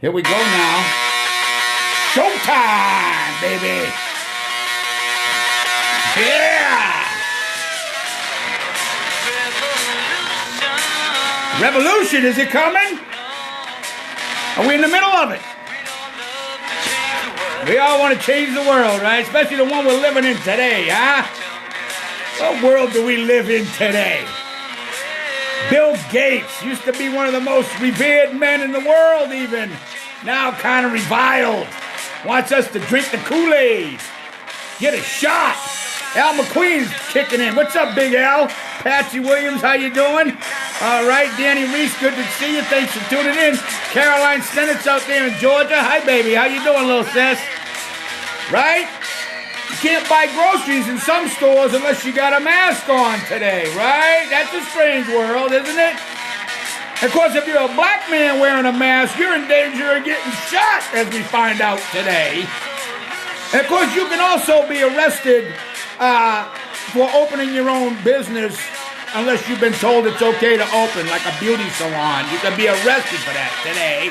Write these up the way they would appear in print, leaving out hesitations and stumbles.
Here we go now. Showtime, baby. Yeah. Revolution, is it coming? Are we in the middle of it? We all want to change the world, right? Especially the one we're living in today, huh? What world do we live in today? Bill Gates used to be one of the most revered men in the world even. Now kind of reviled. Wants us to drink the Kool-Aid. Get a shot. Al McQueen's kicking in. What's up, Big Al? Patsy Williams, how you doing? All right, Danny Reese, good to see you. Thanks for tuning in. Caroline Stennett's out there in Georgia. Hi, baby. How you doing, little sis? Right? You can't buy groceries in some stores unless you got a mask on today, right? That's a strange world, isn't it? Of course, if you're a black man wearing a mask, you're in danger of getting shot, as we find out today. And of course, you can also be arrested for opening your own business unless you've been told it's okay to open, like a beauty salon. You can be arrested for that today.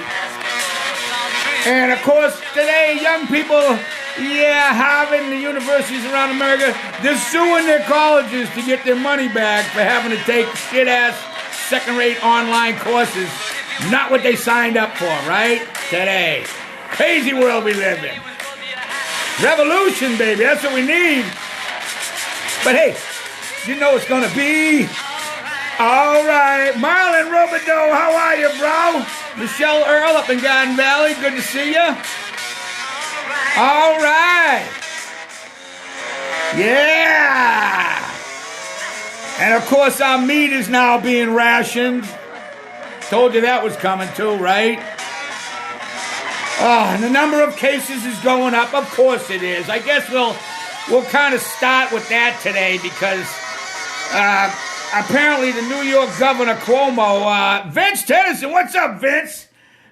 And of course, today, young people, Harvard and the universities around America, they're suing their colleges to get their money back for having to take shit-ass, second-rate online courses. Not what they signed up for, right? Today. Crazy world we live in. Revolution, baby, that's what we need. But hey, you know it's gonna be. All right, Marlon Robideau, how are you, bro? Michelle Earl up in Garden Valley, good to see you. All right. Yeah. And of course, our meat is now being rationed. Told you that was coming too, right? And the number of cases is going up. Of course it is. I guess we'll kind of start with that today because apparently the New York Governor Cuomo, Vince Tennyson, what's up, Vince?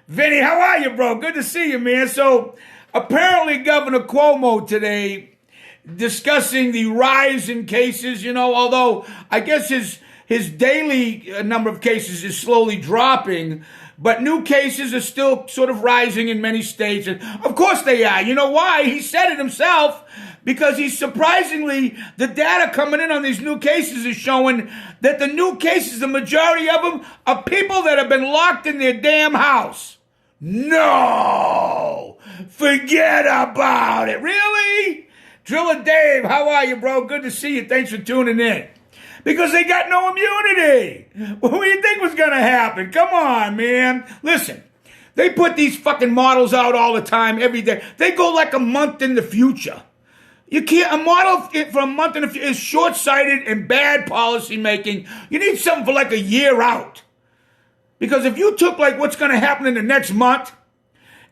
Vinny, how are you, bro? Good to see you, man. So apparently Governor Cuomo today discussing the rise in cases, although I guess his daily number of cases is slowly dropping, but new cases are still sort of rising in many states. And of course they are. You know why? He said it himself. Because he's surprisingly, the data coming in on these new cases is showing that the new cases, the majority of them, are people that have been locked in their damn house. No! Forget about it. Really? Driller Dave, how are you, bro? Good to see you. Thanks for tuning in. Because they got no immunity. What do you think was going to happen? Come on, man. Listen, they put these fucking models out all the time, every day. They go like a month in the future. You can't, a model for a month in the future is short-sighted and bad policy making. You need something for like a year out. Because if you took like what's going to happen in the next month,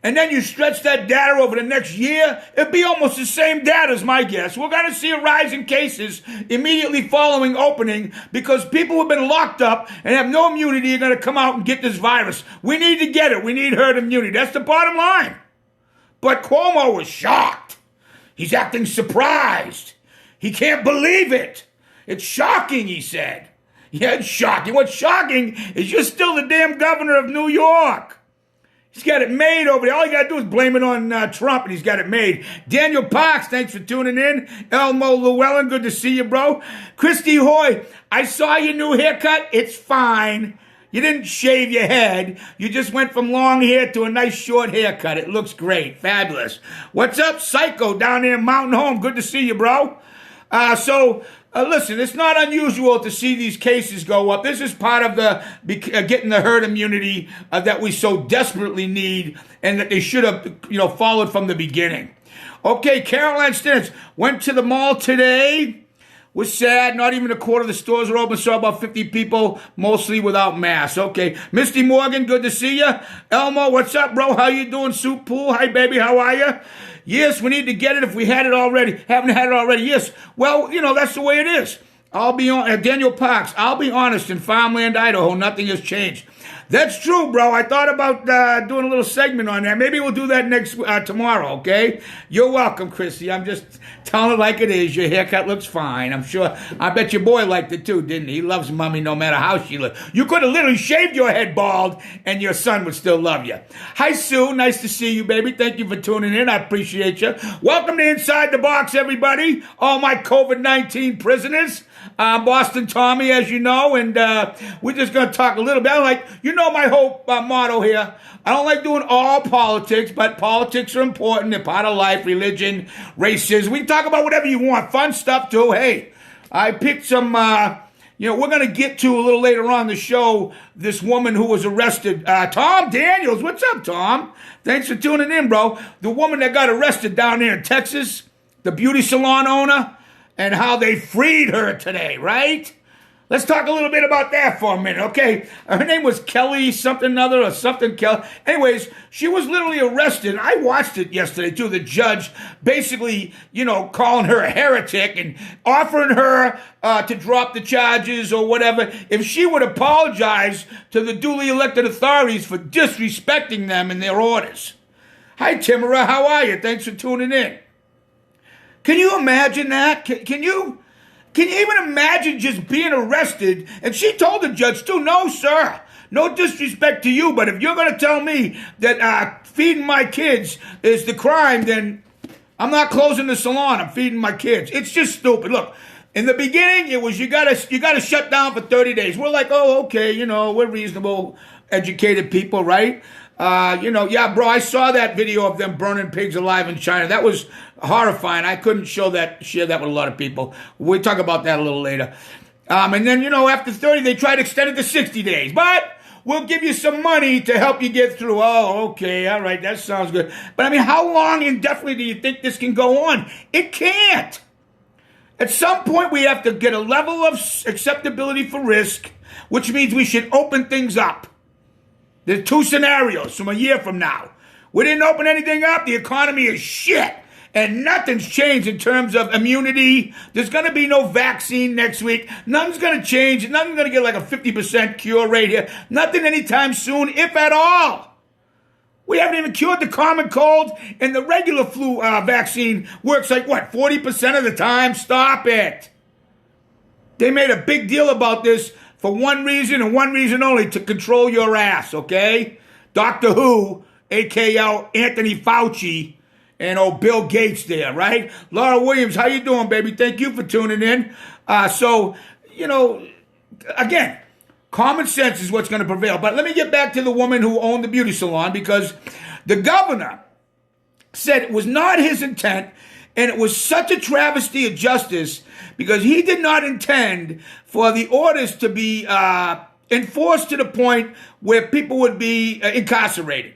and then you stretch that data over the next year, it'd be almost the same data is my guess. We're going to see a rise in cases immediately following opening because people who have been locked up and have no immunity are going to come out and get this virus. We need to get it. We need herd immunity. That's the bottom line. But Cuomo was shocked. He's acting surprised. He can't believe it. It's shocking, he said. Yeah, it's shocking. What's shocking is you're still the damn governor of New York. He's got it made over there. All you got to do is blame it on Trump, and he's got it made. Daniel Parks, thanks for tuning in. Elmo Llewellyn, good to see you, bro. Christy Hoy, I saw your new haircut. It's fine. You didn't shave your head. You just went from long hair to a nice short haircut. It looks great. Fabulous. What's up, Psycho, down there in Mountain Home? Good to see you, bro. Listen, it's not unusual to see these cases go up. This is part of the getting the herd immunity that we so desperately need and that they should have, followed from the beginning. Okay, Caroline Stinnitz went to the mall today. Was sad. Not even a quarter of the stores are open. Saw about 50 people, mostly without masks. Okay. Misty Morgan, good to see you. Elmo, what's up, bro? How you doing? Soup Pool. Hi, baby. How are you? Yes, we need to get it if we had it already. Haven't had it already. Yes. Well, that's the way it is. I'll be on Daniel Parks. I'll be honest. In farmland, Idaho, nothing has changed. That's true, bro. I thought about doing a little segment on that. Maybe we'll do that tomorrow, okay? You're welcome, Christy. I'm just telling it like it is. Your haircut looks fine. I'm sure. I bet your boy liked it too, didn't he? He loves mommy no matter how she looks. You could have literally shaved your head bald and your son would still love you. Hi, Sue. Nice to see you, baby. Thank you for tuning in. I appreciate you. Welcome to Inside the Box, everybody. All my COVID-19 prisoners. Boston Tommy, as you know, and we're just going to talk a little bit. You know my whole motto here. I don't like doing all politics, but politics are important. They're part of life, religion, racism. We can talk about whatever you want. Fun stuff, too. Hey, I picked some, we're going to get to a little later on the show this woman who was arrested. Tom Daniels. What's up, Tom? Thanks for tuning in, bro. The woman that got arrested down there in Texas, the beauty salon owner, and how they freed her today, right? Let's talk a little bit about that for a minute, okay? Her name was Kelly something other or something Kelly. Anyways, she was literally arrested. I watched it yesterday, too. The judge basically, calling her a heretic and offering her to drop the charges or whatever if she would apologize to the duly elected authorities for disrespecting them and their orders. Hi, Timura. How are you? Thanks for tuning in. Can you imagine that? Can you even imagine just being arrested? And she told the judge, too, no, sir, no disrespect to you, but if you're going to tell me that feeding my kids is the crime, then I'm not closing the salon. I'm feeding my kids. It's just stupid. Look, in the beginning, it was you gotta shut down for 30 days. We're like, oh, okay, we're reasonable, educated people, right? Yeah, bro, I saw that video of them burning pigs alive in China. That was horrifying. I couldn't share that with a lot of people. We'll talk about that a little later. And then, after 30, they tried to extend it to 60 days. But we'll give you some money to help you get through. Oh, okay, all right, that sounds good. But, how long indefinitely do you think this can go on? It can't. At some point, we have to get a level of acceptability for risk, which means we should open things up. There's two scenarios from a year from now. We didn't open anything up. The economy is shit. And nothing's changed in terms of immunity. There's going to be no vaccine next week. Nothing's going to change. Nothing's going to get like a 50% cure rate here. Nothing anytime soon, if at all. We haven't even cured the common cold. And the regular flu vaccine works 40% of the time? Stop it. They made a big deal about this for one reason and one reason only, to control your ass, okay? Dr. Who, a.k.a. Anthony Fauci, and Bill Gates there, right? Laura Williams, how you doing, baby? Thank you for tuning in. Again, common sense is what's going to prevail. But let me get back to the woman who owned the beauty salon, because the governor said it was not his intent, and it was such a travesty of justice because he did not intend for the orders to be enforced to the point where people would be incarcerated.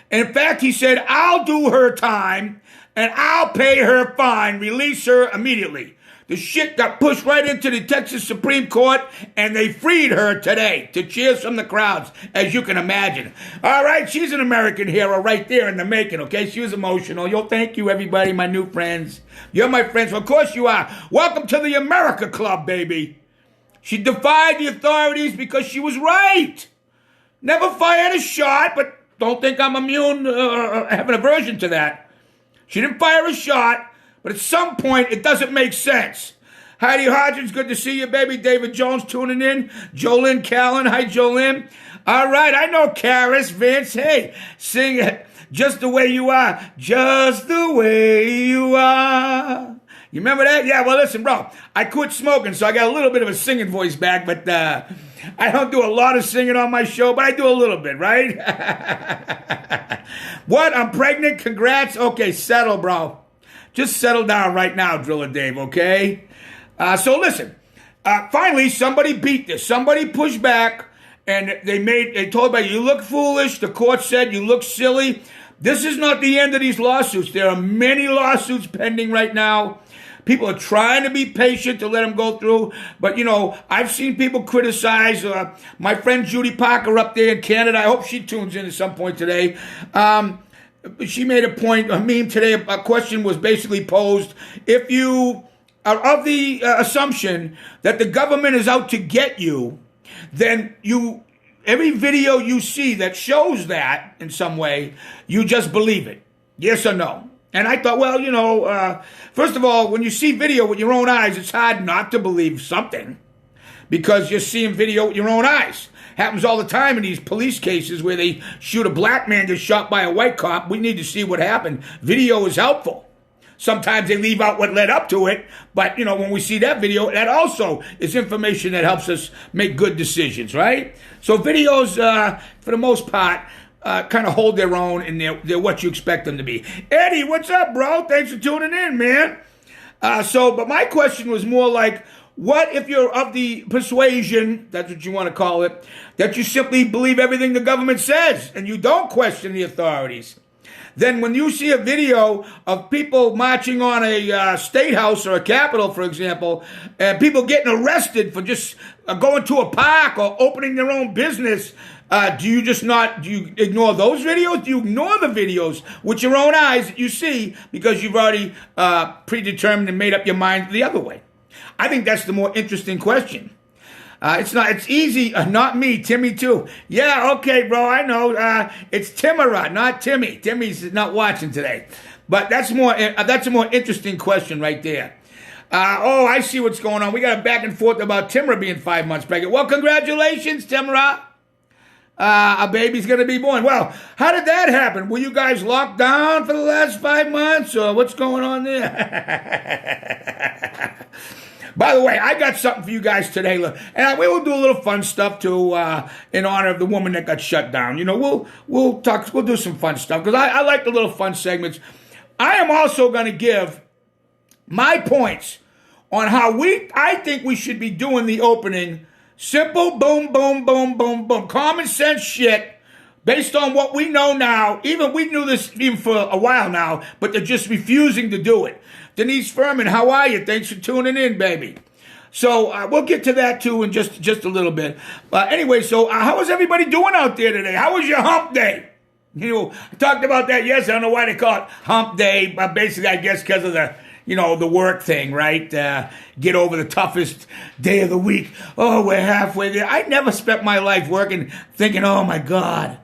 And in fact, he said, I'll do her time and I'll pay her fine, release her immediately. The shit got pushed right into the Texas Supreme Court, and they freed her today to cheers from the crowds, as you can imagine. All right, she's an American hero right there in the making, okay? She was emotional. Thank you, everybody, my new friends. You're my friends. Well, of course you are. Welcome to the America Club, baby. She defied the authorities because she was right. Never fired a shot, but don't think I'm immune or have an aversion to that. She didn't fire a shot. But at some point, it doesn't make sense. Heidi Hodgins, good to see you, baby. David Jones tuning in. Jolynn Callan. Hi, Jolynn. All right, I know Karis, Vince. Hey, sing it. Just the way you are. Just the way you are. You remember that? Yeah, well, listen, bro. I quit smoking, so I got a little bit of a singing voice back, but I don't do a lot of singing on my show, but I do a little bit, right? What? I'm pregnant? Congrats? Okay, settle, bro. Just settle down right now, Driller Dave, okay? So listen, finally somebody beat this. Somebody pushed back, and they told me, you look foolish. The court said you look silly. This is not the end of these lawsuits. There are many lawsuits pending right now. People are trying to be patient to let them go through. But, I've seen people criticize my friend Judy Parker up there in Canada. I hope she tunes in at some point today. She made a point, a meme today, a question was basically posed. If you are of the assumption that the government is out to get you, then you every video you see that shows that in some way, you just believe it. Yes or no? And I thought, well, first of all, when you see video with your own eyes, it's hard not to believe something because you're seeing video with your own eyes. Happens all the time in these police cases where they shoot a black man gets shot by a white cop. We need to see what happened. Video is helpful. Sometimes they leave out what led up to it, but, when we see that video, that also is information that helps us make good decisions, right? So videos, for the most part, kind of hold their own, and they're what you expect them to be. Eddie, what's up, bro? Thanks for tuning in, man. But my question was more like, what if you're of the persuasion, that's what you want to call it, that you simply believe everything the government says, and you don't question the authorities? Then when you see a video of people marching on a state house or a capitol, for example, and people getting arrested for just going to a park or opening their own business, do you ignore those videos? Do you ignore the videos with your own eyes that you see because you've already predetermined and made up your mind the other way? I think that's the more interesting question. It's easy. Not me, Timmy too. Yeah, okay, bro, I know. It's Timara, not Timmy. Timmy's not watching today. But that's a more interesting question right there. I see what's going on. We got a back and forth about Timara being 5 months pregnant. Well, congratulations, Timara. A baby's going to be born. Well, how did that happen? Were you guys locked down for the last 5 months, or what's going on there? By the way, I got something for you guys today, and we will do a little fun stuff too in honor of the woman that got shut down. We'll do some fun stuff because I like the little fun segments. I am also going to give my points on how I think we should be doing the opening. Simple, boom, boom, boom, boom, boom, common sense shit. Based on what we know now, we knew this even for a while now, but they're just refusing to do it. Denise Furman, how are you? Thanks for tuning in, baby. So we'll get to that too in just a little bit. Anyway, so how is everybody doing out there today? How was your hump day? I talked about that yesterday. I don't know why they call it hump day, but basically I guess because of the work thing, right? Get over the toughest day of the week. Oh, we're halfway there. I never spent my life working thinking, oh my God,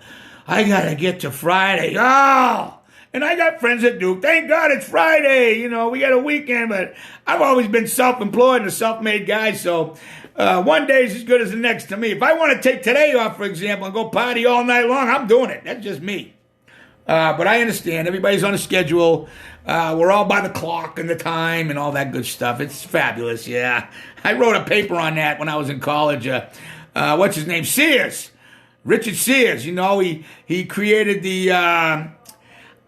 I got to get to Friday. Oh, and I got friends that do. Thank God it's Friday. We got a weekend, but I've always been self-employed and a self-made guy. So one day is as good as the next to me. If I want to take today off, for example, and go party all night long, I'm doing it. That's just me. But I understand. Everybody's on a schedule. We're all by the clock and the time and all that good stuff. It's fabulous, yeah. I wrote a paper on that when I was in college. What's his name? Sears. Richard Sears. He created the...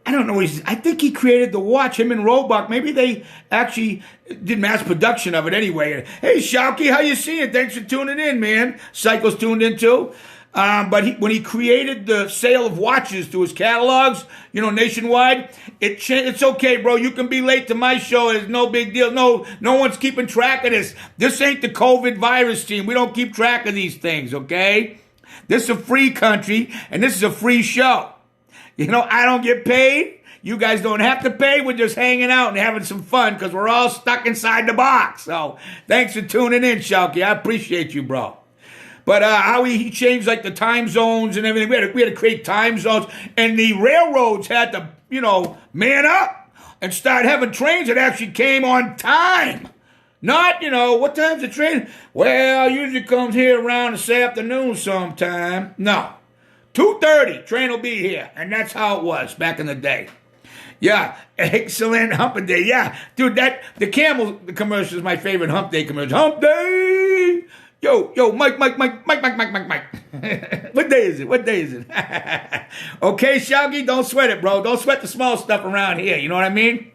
I don't know. I think he created the watch, him and Roebuck. Maybe they actually did mass production of it anyway. Hey, Shalky, how you seeing? Thanks for tuning in, man. Psycho's tuned in too. But when he created the sale of watches to his catalogs, nationwide, it's okay, bro. You can be late to my show. It's no big deal. No one's keeping track of this. This ain't the COVID virus team. We don't keep track of these things, okay? This is a free country, and this is a free show. I don't get paid. You guys don't have to pay. We're just hanging out and having some fun because we're all stuck inside the box. So thanks for tuning in, Shalky. I appreciate you, bro. But how he changed the time zones and everything. We had to create time zones. And the railroads had to, man up and start having trains that actually came on time. Not, what time's the train? Well, usually comes here around this afternoon sometime. No. 2:30, train will be here. And that's how it was back in the day. Yeah, excellent hump day. Yeah, dude, the Camel commercial is my favorite hump day commercial. Hump day! Yo, Mike. What day is it? Okay, Shaggy, don't sweat it, bro. Don't sweat the small stuff around here. You know what I mean?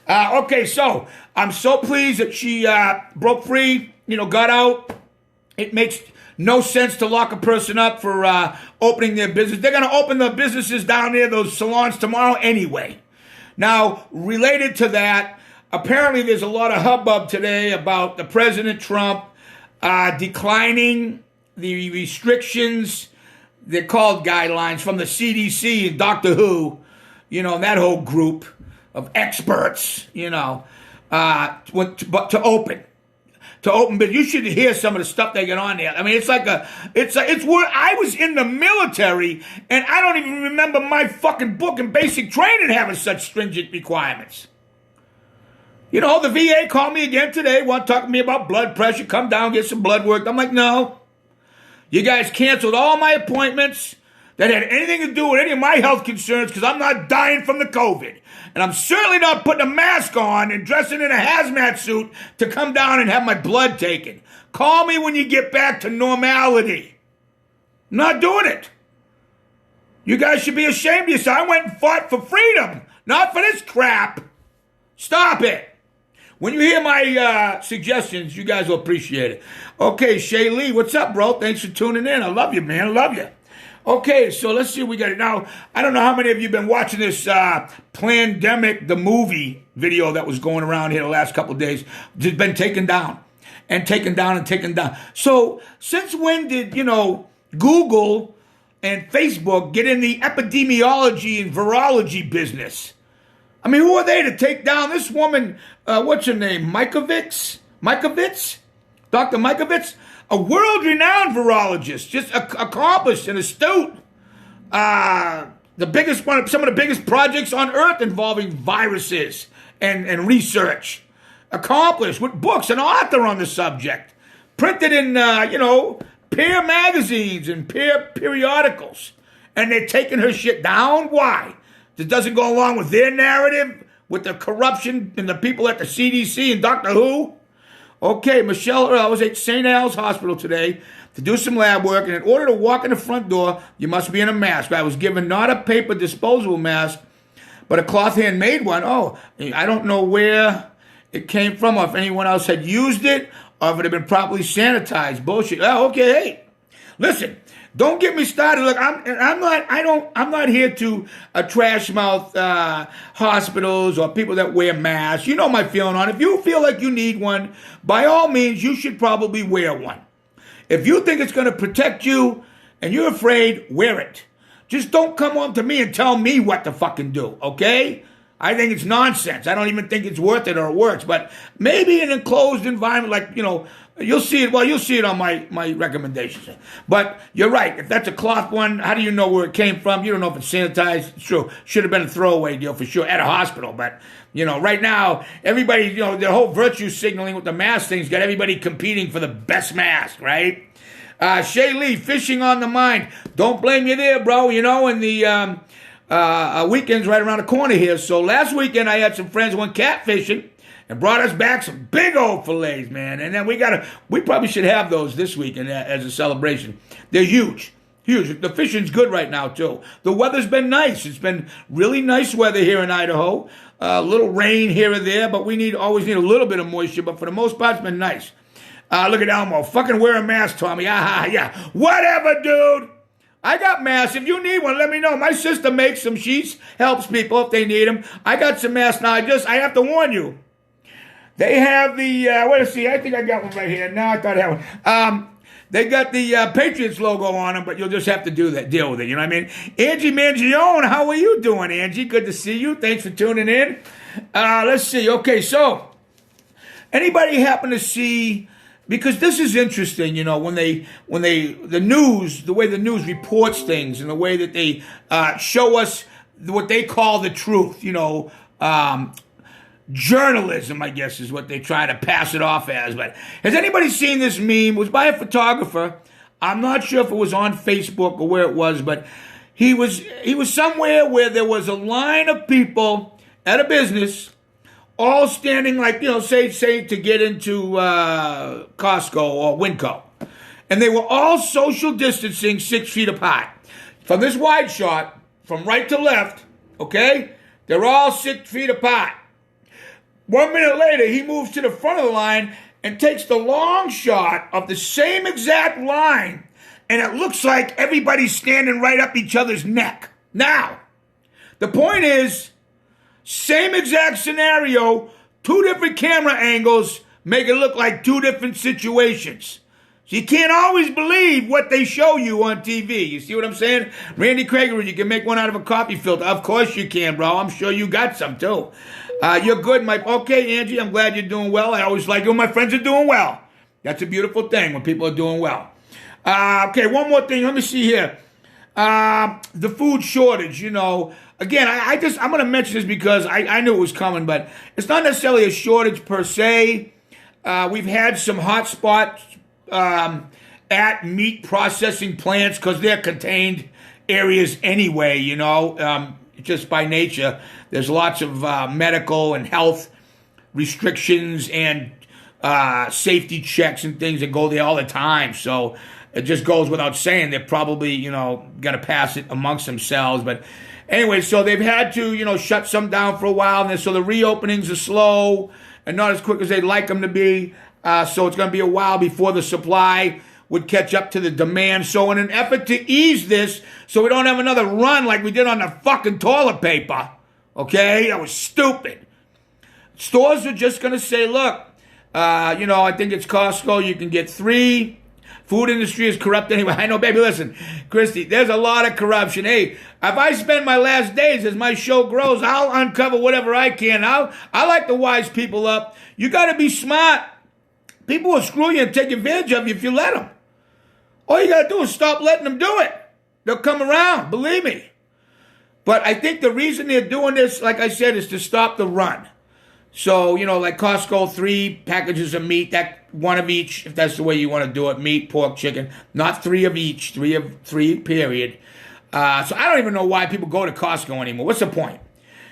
Okay, so I'm so pleased that she broke free, got out. It makes no sense to lock a person up for opening their business. They're going to open the businesses down there, those salons, tomorrow anyway. Now, related to that, apparently there's a lot of hubbub today about the President Trump declining the restrictions, they're called guidelines, from the CDC and Dr. Who, that whole group of experts, to open. to open business. You should hear some of the stuff they get on there. I mean, it's where I was in the military, and I don't even remember my fucking book and basic training having such stringent requirements. You know, the VA called me again today, want to talk to me about blood pressure, come down, get some blood work. I'm like, no. You guys canceled all my appointments that had anything to do with any of my health concerns because I'm not dying from the COVID. And I'm certainly not putting a mask on and dressing in a hazmat suit to come down and have my blood taken. Call me when you get back to normality. I'm not doing it. You guys should be ashamed of yourself. I went and fought for freedom, not for this crap. Stop it. When you hear my suggestions, you guys will appreciate it. Okay, Shay Lee, what's up, bro? Thanks for tuning in. I love you, man. I love you. Okay, so let's see what we got it. Now, I don't know how many of you have been watching this Plandemic, the movie video that was going around here the last couple of days. It's been taken down and taken down and taken down. So since when did, Google and Facebook get in the epidemiology and virology business? I mean, who are they to take down this woman, what's her name, Mikovits? Dr. Mikovits? A world-renowned virologist, just accomplished and astute. Some of the biggest projects on Earth involving viruses and research. Accomplished with books, an author on the subject. Printed in, peer magazines and peer periodicals. And they're taking her shit down? Why? It doesn't go along with their narrative, with the corruption and the people at the CDC and Doctor Who. Okay, Michelle, I was at St. Al's Hospital today to do some lab work, and in order to walk in the front door, you must be in a mask. I was given not a paper disposable mask, but a cloth handmade one. Oh, I don't know where it came from, or if anyone else had used it, or if it had been properly sanitized. Bullshit. Oh, okay, hey, listen. Don't get me started. Look, I'm not here to trash mouth hospitals or people that wear masks. You know my feeling on it. If you feel like you need one, by all means, you should probably wear one. If you think it's going to protect you and you're afraid, wear it. Just don't come on to me and tell me what to fucking do, okay? I think it's nonsense. I don't even think it's worth it or it works. But maybe in an enclosed environment like, you'll see it. Well, you'll see it on my recommendations. But you're right. If that's a cloth one, how do you know where it came from? You don't know if it's sanitized. It's true. Should have been a throwaway deal for sure at a hospital. But, right now, everybody, the whole virtue signaling with the mask thing's got everybody competing for the best mask, right? Shay Lee, fishing on the mind. Don't blame you there, bro. And the weekend's right around the corner here. So last weekend, I had some friends who went catfishing and brought us back some big old fillets, man. And then we probably should have those this weekend as a celebration. They're huge. Huge. The fishing's good right now, too. The weather's been nice. It's been really nice weather here in Idaho. A little rain here and there, but we always need a little bit of moisture. But for the most part, it's been nice. Look at Elmo. Fucking wear a mask, Tommy. Yeah. Whatever, dude. I got masks. If you need one, let me know. My sister makes them. She helps people if they need them. I got some masks now. I have to warn you. They have the, I think I got one right here. No, I thought I had one. They got the Patriots logo on them, but you'll just have to deal with it. You know what I mean? Angie Mangione, how are you doing, Angie? Good to see you. Thanks for tuning in. Let's see. Okay, so anybody happen to see, because this is interesting, when the news, the way the news reports things and the way that they show us what they call the truth, journalism, I guess, is what they try to pass it off as. But has anybody seen this meme? It was by a photographer. I'm not sure if it was on Facebook or where it was, but he was somewhere where there was a line of people at a business, all standing like, say to get into Costco or Winco. And they were all social distancing 6 feet apart. From this wide shot, from right to left, okay, they're all 6 feet apart. 1 minute later, he moves to the front of the line and takes the long shot of the same exact line, and it looks like everybody's standing right up each other's neck. Now, the point is, same exact scenario, 2 different camera angles make it look like 2 different situations. So you can't always believe what they show you on TV. You see what I'm saying? Randy Krager, you can make one out of a coffee filter. Of course you can, bro. I'm sure you got some, too. You're good, Mike. Okay, Angie, I'm glad you're doing well. I always like it when my friends are doing well. That's a beautiful thing when people are doing well. Okay, one more thing. Let me see here. The food shortage, again, I'm going to mention this because I knew it was coming, but it's not necessarily a shortage per se. We've had some hot spots at meat processing plants because they're contained areas anyway, just by nature. There's lots of medical and health restrictions and safety checks and things that go there all the time. So it just goes without saying they're probably, going to pass it amongst themselves. But anyway, so they've had to, shut some down for a while. And so the reopenings are slow and not as quick as they'd like them to be. So it's going to be a while before the supply would catch up to the demand. So in an effort to ease this, so we don't have another run like we did on the fucking toilet paper, okay? That was stupid. Stores are just going to say, look, I think it's Costco. You can get 3. Food industry is corrupt anyway. I know, baby, listen, Christy, there's a lot of corruption. Hey, if I spend my last days as my show grows, I'll uncover whatever I can. I like to wise people up. You got to be smart. People will screw you and take advantage of you if you let them. All you got to do is stop letting them do it. They'll come around, believe me. But I think the reason they're doing this, like I said, is to stop the run. So, like Costco, 3 packages of meat, that 1 of each, if that's the way you want to do it, meat, pork, chicken, not 3 of each, 3 period. So I don't even know why people go to Costco anymore. What's the point?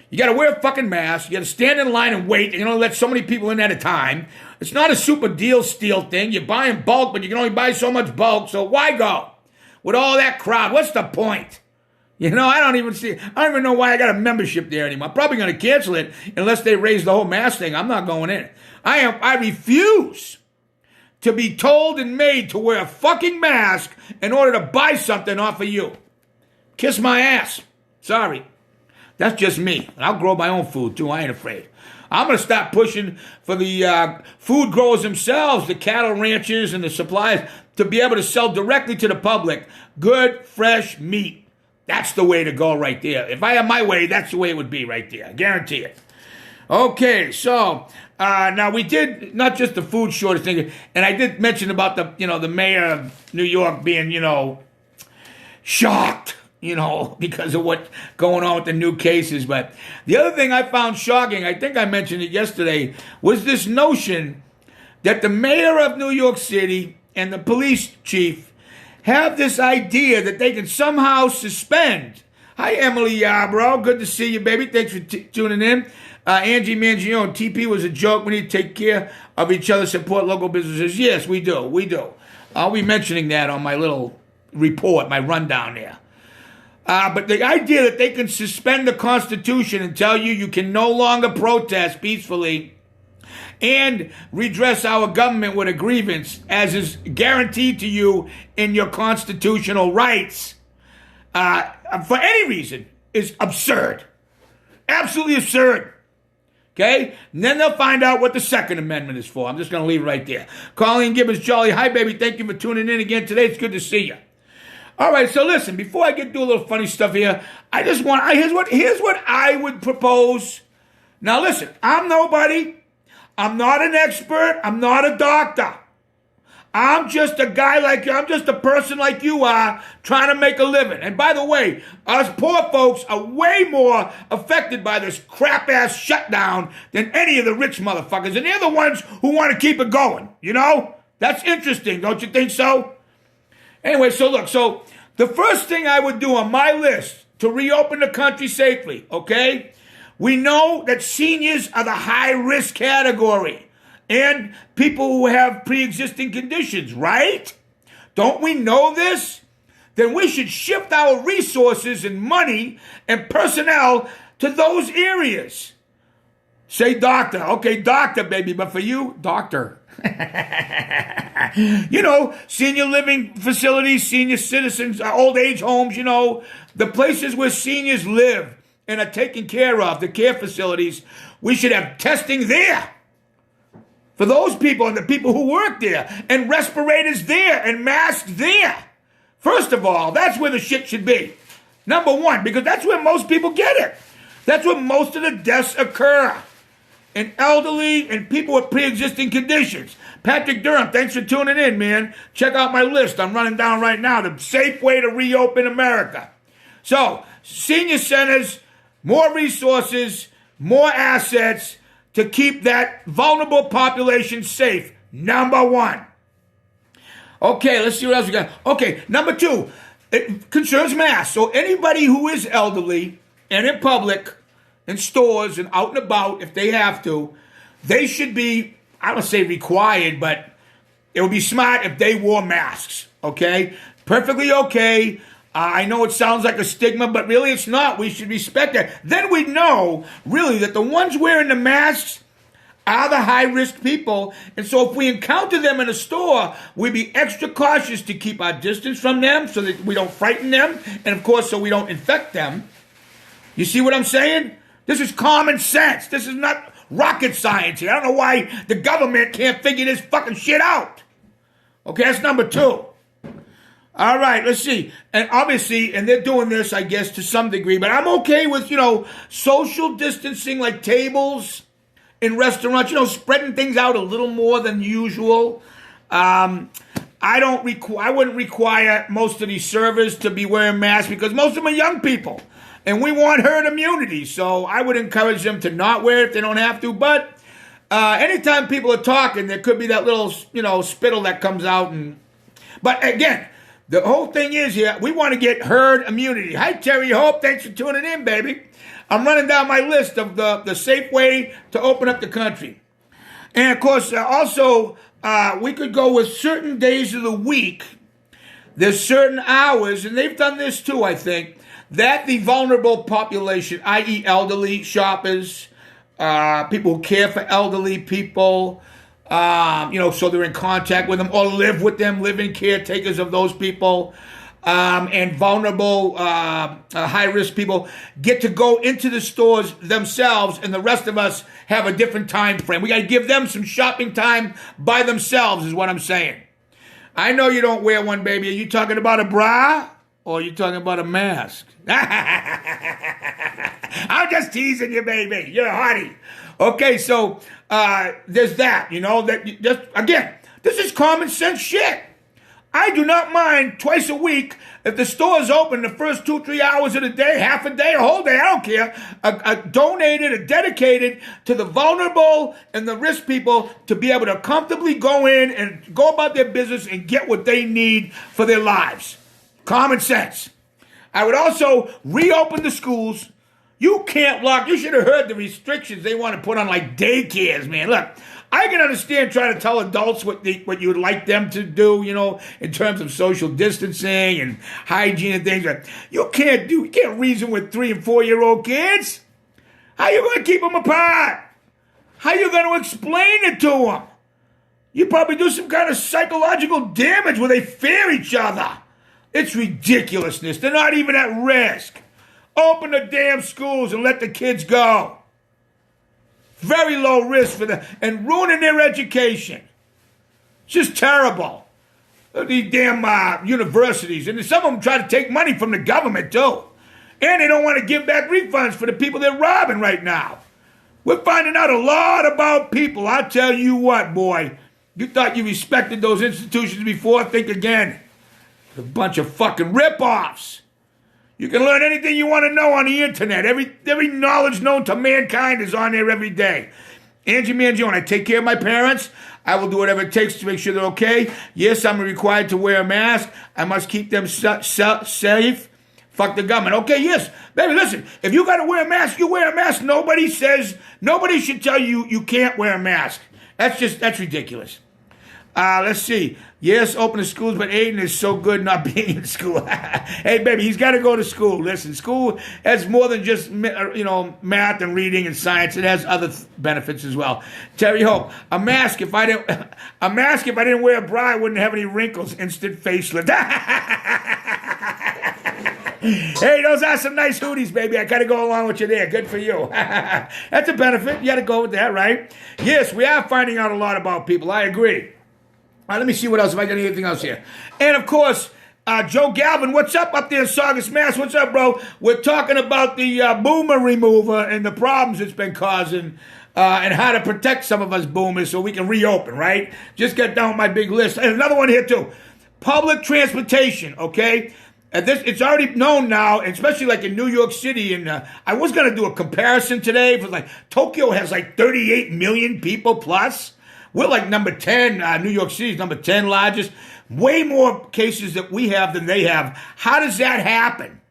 You got to wear a fucking mask. You got to stand in line and wait. You let so many people in at a time. It's not a super deal steal thing. You buy in bulk, but you can only buy so much bulk. So why go with all that crowd? What's the point? I don't even know why I got a membership there anymore. I'm probably going to cancel it unless they raise the whole mask thing. I'm not going in. I refuse to be told and made to wear a fucking mask in order to buy something off of you. Kiss my ass. Sorry. That's just me. And I'll grow my own food too. I ain't afraid. I'm going to start pushing for the food growers themselves, the cattle ranchers and the suppliers, to be able to sell directly to the public good, fresh meat. That's the way to go right there. If I had my way, that's the way it would be right there. I guarantee it. Okay, so now we did not just the food shortage thing, and I did mention about the mayor of New York being, shocked, because of what's going on with the new cases. But the other thing I found shocking, I think I mentioned it yesterday, was this notion that the mayor of New York City and the police chief have this idea that they can somehow suspend. Hi, Emily Yarbrough. Good to see you, baby. Thanks for tuning in. Angie Mangione, TP was a joke. We need to take care of each other, support local businesses. Yes, we do. We do. I'll be mentioning that on my little report, my rundown there. But the idea that they can suspend the Constitution and tell you can no longer protest peacefully and redress our government with a grievance, as is guaranteed to you in your constitutional rights, for any reason, is absurd. Absolutely absurd. Okay? And then they'll find out what the Second Amendment is for. I'm just going to leave it right there. Colleen Gibbons Jolly, hi, baby. Thank you for tuning in again today. It's good to see you. All right, so listen, before I get to a little funny stuff here, here's what I would propose. Now, listen, I'm nobody. I'm not an expert. I'm not a doctor. I'm just a guy like you. I'm just a person like you are trying to make a living. And by the way, us poor folks are way more affected by this crap-ass shutdown than any of the rich motherfuckers. And they're the ones who want to keep it going, That's interesting, don't you think so? Anyway, so look, the first thing I would do on my list to reopen the country safely, okay? We know that seniors are the high-risk category and people who have pre-existing conditions, right? Don't we know this? Then we should shift our resources and money and personnel to those areas. Say doctor. Okay, doctor, baby, but for you, doctor. Senior living facilities, senior citizens, old age homes, the places where seniors live and are taken care of, the care facilities, we should have testing there for those people and the people who work there, and respirators there and masks there. First of all, that's where the shit should be. Number one, because that's where most people get it. That's where most of the deaths occur. and elderly and people with pre-existing conditions. Patrick Durham, thanks for tuning in, man. Check out my list. I'm running down right now. The safe way to reopen America. So, senior centers, more resources, more assets to keep that vulnerable population safe. Number one. Okay, let's see what else we got. Okay, number two, it concerns masks. So anybody who is elderly and in public, in stores and out and about, if they have to, they should be, I don't say required, but it would be smart if they wore masks, okay? Perfectly okay. I know it sounds like a stigma, but really it's not. We should respect that. Then we know, really, that the ones wearing the masks are the high-risk people. And so if we encounter them in a store, we'd be extra cautious to keep our distance from them so that we don't frighten them, and, of course, so we don't infect them. You see what I'm saying? This is common sense. This is not rocket science here. I don't know why the government can't figure this fucking shit out. Okay, that's number two. All right, let's see. And obviously, and they're doing this, I guess, to some degree, but I'm okay with, social distancing, like tables in restaurants, spreading things out a little more than usual. I wouldn't require most of these servers to be wearing masks because most of them are young people. And we want herd immunity, so I would encourage them to not wear it if they don't have to. But anytime people are talking, there could be that little, spittle that comes out. But again, the whole thing is here, we want to get herd immunity. Hi, Terry Hope. Thanks for tuning in, baby. I'm running down my list of the safe way to open up the country. And, of course, also, we could go with certain days of the week. There's certain hours, and they've done this too, I think, that the vulnerable population, i.e. elderly shoppers, people who care for elderly people, so they're in contact with them or live with them, living caretakers of those people, and vulnerable, high-risk people get to go into the stores themselves, and the rest of us have a different time frame. We got to give them some shopping time by themselves is what I'm saying. I know you don't wear one, baby. Are you talking about a bra? Or are you talking about a mask? I'm just teasing you, baby. You're a hottie. Okay, so there's that, again, this is common sense shit. I do not mind twice a week if the store's open the first 2-3 hours of the day, half a day, a whole day, I don't care, donated, dedicated to the vulnerable and the risk people to be able to comfortably go in and go about their business and get what they need for their lives. Common sense. I would also reopen the schools. You can't lock. You should have heard the restrictions they want to put on like daycares, man. Look, I can understand trying to tell adults what you would like them to do, in terms of social distancing and hygiene and things. But you can't reason with 3 and 4-year-old kids. How you going to keep them apart? How you going to explain it to them? You probably do some kind of psychological damage where they fear each other. It's ridiculousness. They're not even at risk. Open the damn schools and let the kids go. Very low risk for them. And ruining their education. It's just terrible. These damn universities. And some of them try to take money from the government, too. And they don't want to give back refunds for the people they're robbing right now. We're finding out a lot about people. I'll tell you what, boy. You thought you respected those institutions before? Think again. A bunch of fucking rip-offs. You can learn anything you want to know on the internet. Every knowledge known to mankind is on there every day. Angie Mangione, I take care of my parents. I will do whatever it takes to make sure they're okay. Yes, I'm required to wear a mask. I must keep them safe. Fuck the government. Okay, yes. Baby, listen, if you got to wear a mask, you wear a mask. Nobody should tell you you can't wear a mask. That's ridiculous. Let's see. Yes, open the schools, but Aiden is so good not being in school. Hey, baby, he's got to go to school. Listen, school has more than just, math and reading and science. It has other benefits as well. Terry Hope, a mask if I didn't wear a bra, I wouldn't have any wrinkles. Instant facelift. Hey, those are some nice hoodies, baby. I got to go along with you there. Good for you. That's a benefit. You got to go with that, right? Yes, we are finding out a lot about people. I agree. All right, let me see what else, if I got anything else here. And, of course, Joe Galvin, what's up there in Saugus, Mass? What's up, bro? We're talking about the boomer remover and the problems it's been causing. and how to protect some of us boomers so we can reopen, right? Just get down my big list. And another one here too. Public transportation, okay? It's already known now, especially like in New York City. And I was going to do a comparison today. For like Tokyo has like 38 million people plus. We're like number 10. New York City is number 10 largest. Way more cases that we have than they have. How does that happen?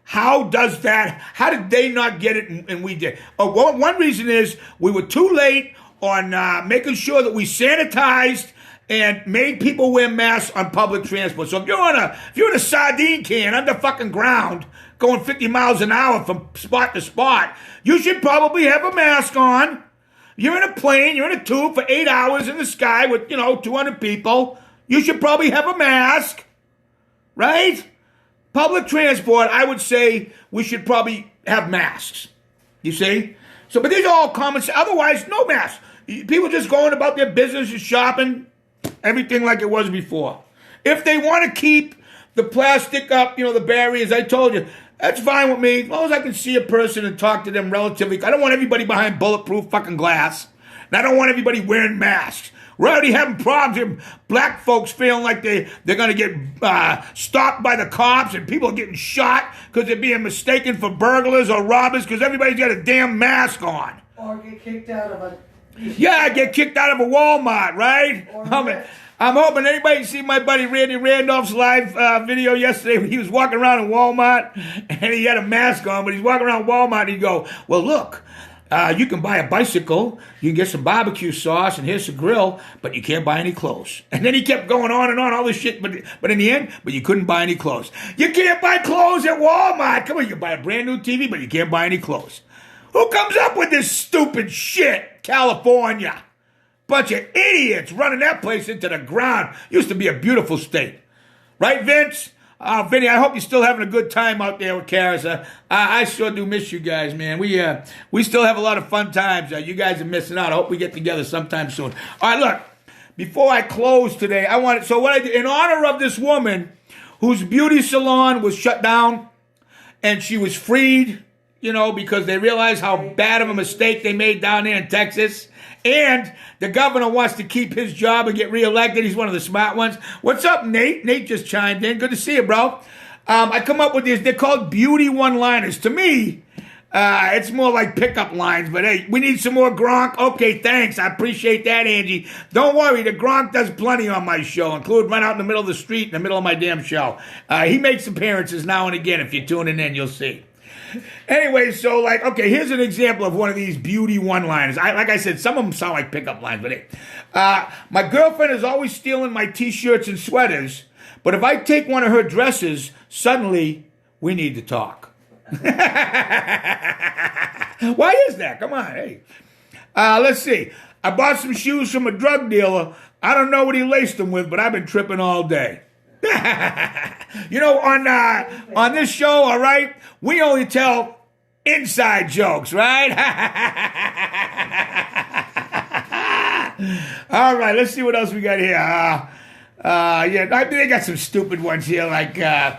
How did they not get it and we did? One reason is we were too late on making sure that we sanitized and made people wear masks on public transport. So if you're in a sardine can under fucking ground going 50 miles an hour from spot to spot, you should probably have a mask on. You're in a plane, you're in a tube for 8 hours in the sky with, 200 people. You should probably have a mask, right? Public transport, I would say we should probably have masks. You see? But these are all common sense. Otherwise, no masks. People just going about their business and shopping, everything like it was before. If they want to keep the plastic up, the barriers, I told you, that's fine with me. As long as I can see a person and talk to them relatively. I don't want everybody behind bulletproof fucking glass. And I don't want everybody wearing masks. We're already having problems with black folks feeling like they're going to get stopped by the cops and people are getting shot because they're being mistaken for burglars or robbers because everybody's got a damn mask on. Or get kicked out of a... Yeah, get kicked out of a Walmart, right? I'm hoping anybody see my buddy Randy Randolph's live video yesterday when he was walking around in Walmart and he had a mask on, but he's walking around Walmart and he'd go, well, look, you can buy a bicycle, you can get some barbecue sauce, and here's the grill, but you can't buy any clothes. And then he kept going on and on, all this shit, but in the end, you couldn't buy any clothes. You can't buy clothes at Walmart. Come on, you can buy a brand new TV, but you can't buy any clothes. Who comes up with this stupid shit? California. Bunch of idiots running that place into the ground. Used to be a beautiful state. Right, Vince? Vinny, I hope you're still having a good time out there with Karis. I sure do miss you guys, man. We still have a lot of fun times. You guys are missing out. I hope we get together sometime soon. All right, look. Before I close today, what I did, in honor of this woman whose beauty salon was shut down and she was freed, because they realized how bad of a mistake they made down there in Texas. And the governor wants to keep his job and get reelected. He's one of the smart ones. What's up, Nate? Nate just chimed in. Good to see you, bro. I come up with these. They're called beauty one-liners. To me, it's more like pickup lines. But, hey, we need some more Gronk. Okay, thanks. I appreciate that, Angie. Don't worry. The Gronk does plenty on my show, including right out in the middle of the street in the middle of my damn show. He makes appearances now and again. If you're tuning in, you'll see. Anyway, so here's an example of one of these beauty one-liners. Like I said, some of them sound like pickup lines, but hey. My girlfriend is always stealing my t-shirts and sweaters, but if I take one of her dresses, suddenly we need to talk. Why is that? Come on, hey. Let's see. I bought some shoes from a drug dealer. I don't know what he laced them with, but I've been tripping all day. On this show, all right, we only tell inside jokes, right? All right, let's see what else we got here. They got some stupid ones here, like, can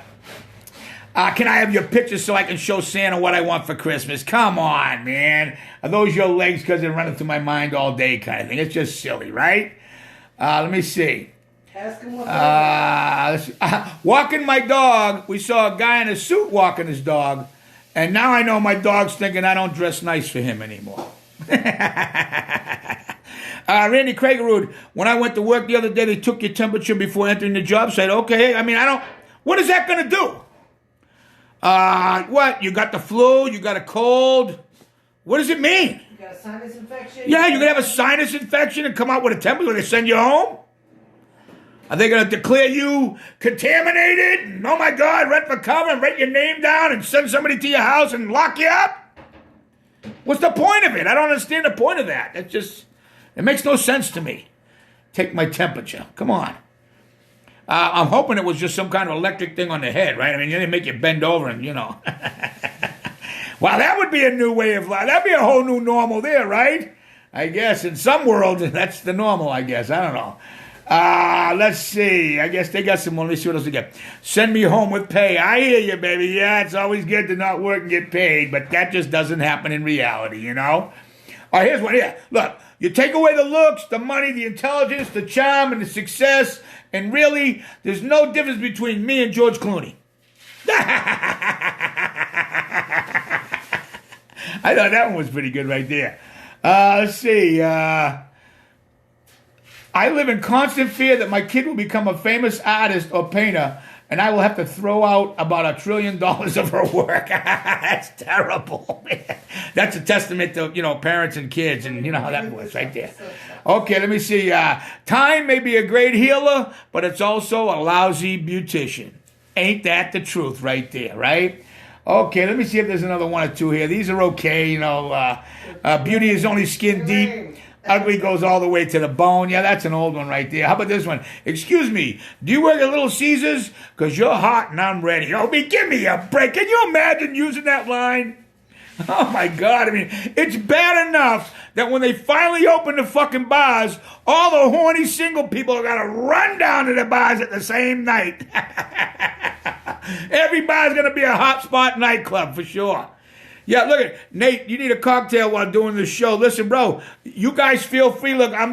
I have your picture so I can show Santa what I want for Christmas? Come on, man. Are those your legs because they're running through my mind all day kind of thing? It's just silly, right? Let me see. Ask him what walking my dog, we saw a guy in a suit walking his dog, and now I know my dog's thinking I don't dress nice for him anymore. Randy Kragerud, when I went to work the other day, they took your temperature before entering the job site. Okay, what is that going to do? What? You got the flu? You got a cold? What does it mean? You got a sinus infection? Yeah, you're going to have a sinus infection and come out with a temperature. They send you home? Are they going to declare you contaminated? And, oh, my God, rent for cover and write your name down and send somebody to your house and lock you up? What's the point of it? I don't understand the point of that. It makes no sense to me. Take my temperature. Come on. I'm hoping it was just some kind of electric thing on the head, right? They make you bend over and, Well, that would be a new way of life. That'd be a whole new normal there, right? I guess in some world, that's the normal, I guess. I don't know. Let's see. I guess they got some more. Let's see what else we got. Send me home with pay. I hear you, baby. Yeah, it's always good to not work and get paid, but that just doesn't happen in reality, All right, here's one here. Look, you take away the looks, the money, the intelligence, the charm, and the success, and really, there's no difference between me and George Clooney. I thought that one was pretty good right there. Let's see. I live in constant fear that my kid will become a famous artist or painter, and I will have to throw out about $1 trillion of her work. That's terrible. That's a testament to, parents and kids, and you know how that was right there. Okay, let me see. Time may be a great healer, but it's also a lousy beautician. Ain't that the truth right there, right? Okay, let me see if there's another one or two here. These are okay, beauty is only skin deep. Ugly goes all the way to the bone. Yeah, that's an old one right there. How about this one? Excuse me, do you work at Little Caesars? Because you're hot and I'm ready. Oh, give me a break. Can you imagine using that line? Oh, my God. I mean, it's bad enough that when they finally open the fucking bars, all the horny single people are going to run down to the bars at the same night. Every bar's going to be a hotspot nightclub for sure. Yeah, look at Nate. You need a cocktail while doing this show. Listen, bro, you guys feel free. Look, I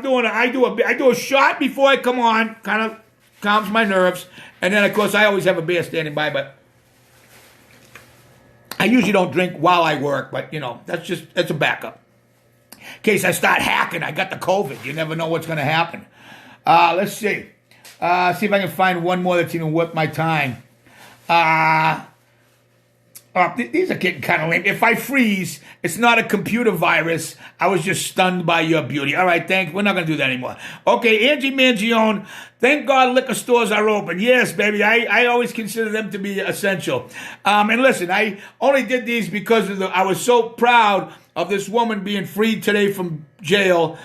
do a shot before I come on, kind of calms my nerves, and then of course I always have a beer standing by. But I usually don't drink while I work. But that's a backup in case I start hacking. I got the COVID. You never know what's going to happen. Let's see. See if I can find one more that's even worth my time. These are getting kind of lame. If I freeze, it's not a computer virus. I was just stunned by your beauty. All right, thanks. We're not going to do that anymore. Okay, Angie Mangione, thank God liquor stores are open. Yes, baby, I always consider them to be essential. And listen, I only did these because I was so proud of this woman being freed today from jail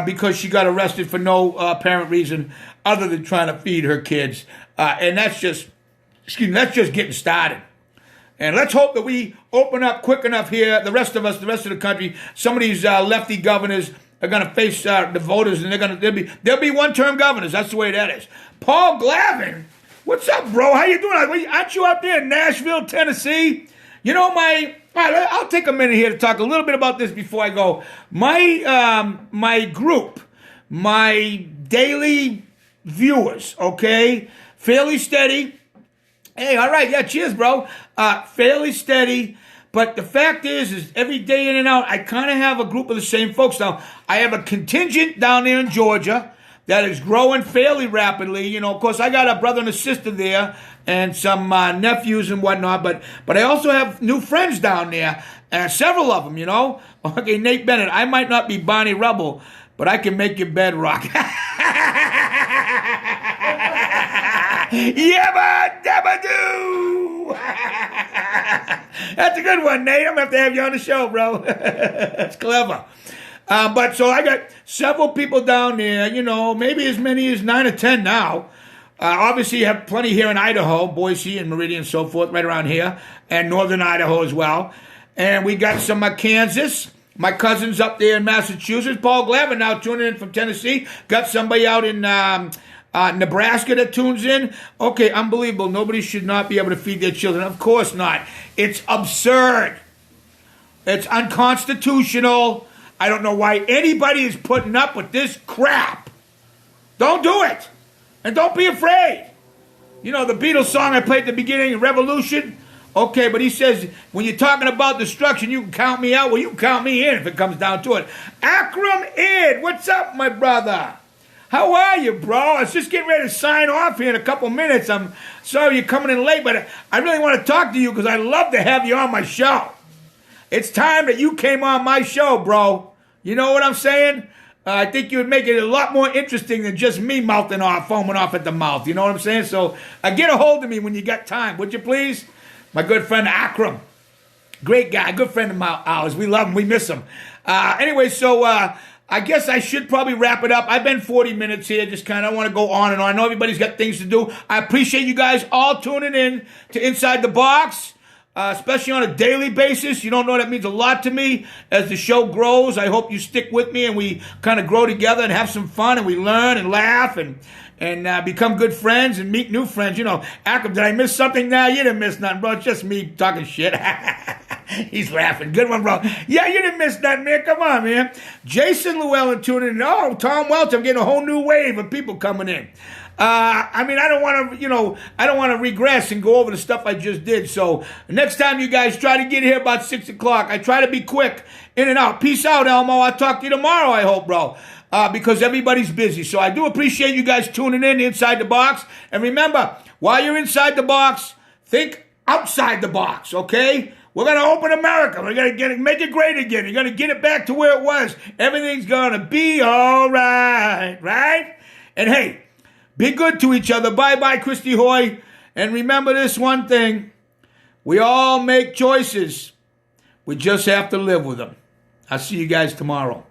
because she got arrested for no apparent reason other than trying to feed her kids. And that's just getting started. And let's hope that we open up quick enough here, the rest of the country. Some of these lefty governors are going to face the voters, and they'll be one-term governors. That's the way that is. Paul Glavin, what's up, bro? How you doing? Aren't you out there in Nashville, Tennessee? I'll take a minute here to talk a little bit about this before I go. My group, my daily viewers, okay, fairly steady. Hey, all right, yeah, cheers, bro. Fairly steady, but the fact is every day in and out, I kind of have a group of the same folks. Now, I have a contingent down there in Georgia that is growing fairly rapidly. Of course, I got a brother and a sister there and some nephews and whatnot, but I also have new friends down there, several of them, Okay, Nate Bennett, I might not be Barney Rubble, but I can make your bed rock. Yabba dabba doo! That's a good one, Nate. I'm going to have to have you on the show, bro. That's clever. But so I got several people down there, maybe as many as 9 or 10 now. Obviously, you have plenty here in Idaho, Boise and Meridian and so forth, right around here, and northern Idaho as well. And we got some Kansas. My cousin's up there in Massachusetts. Paul Glavin now tuning in from Tennessee. Got somebody out in Nebraska that tunes in. Okay, unbelievable. Nobody should not be able to feed their children. Of course not. It's absurd. It's unconstitutional. I don't know why anybody is putting up with this crap. Don't do it. And don't be afraid. The Beatles song I played at the beginning, Revolution. Okay, but he says, when you're talking about destruction, you can count me out. Well, you can count me in if it comes down to it. Akram Ed, what's up, my brother? How are you, bro? I was just getting ready to sign off here in a couple minutes. I'm sorry you're coming in late, but I really want to talk to you because I'd love to have you on my show. It's time that you came on my show, bro. You know what I'm saying? I think you would make it a lot more interesting than just me foaming off at the mouth. You know what I'm saying? So get a hold of me when you got time, would you please? My good friend Akram. Great guy, good friend of ours. We love him, we miss him. Anyway, so I guess I should probably wrap it up. I've been 40 minutes here, just kind of want to go on and on. I know everybody's got things to do. I appreciate you guys all tuning in to Inside the Box, especially on a daily basis. You don't know, that means a lot to me as the show grows. I hope you stick with me and we kind of grow together and have some fun and we learn and laugh and become good friends and meet new friends. Akram, did I miss something? Nah, you didn't miss nothing, bro. It's just me talking shit. He's laughing. Good one, bro. Yeah, you didn't miss that, man. Come on, man. Jason Llewellyn tuning in. Oh, Tom Welch. I'm getting a whole new wave of people coming in. I mean, I don't want to, I don't want to regress and go over the stuff I just did. So next time you guys try to get here about 6 o'clock, I try to be quick, in and out. Peace out, Elmo. I'll talk to you tomorrow, I hope, bro. Because everybody's busy. So I do appreciate you guys tuning in inside the box. And remember, while you're inside the box, think outside the box, okay? We're going to open America. We're going to make it great again. You're going to get it back to where it was. Everything's going to be all right, right? And hey, be good to each other. Bye-bye, Christy Hoy. And remember this one thing. We all make choices. We just have to live with them. I'll see you guys tomorrow.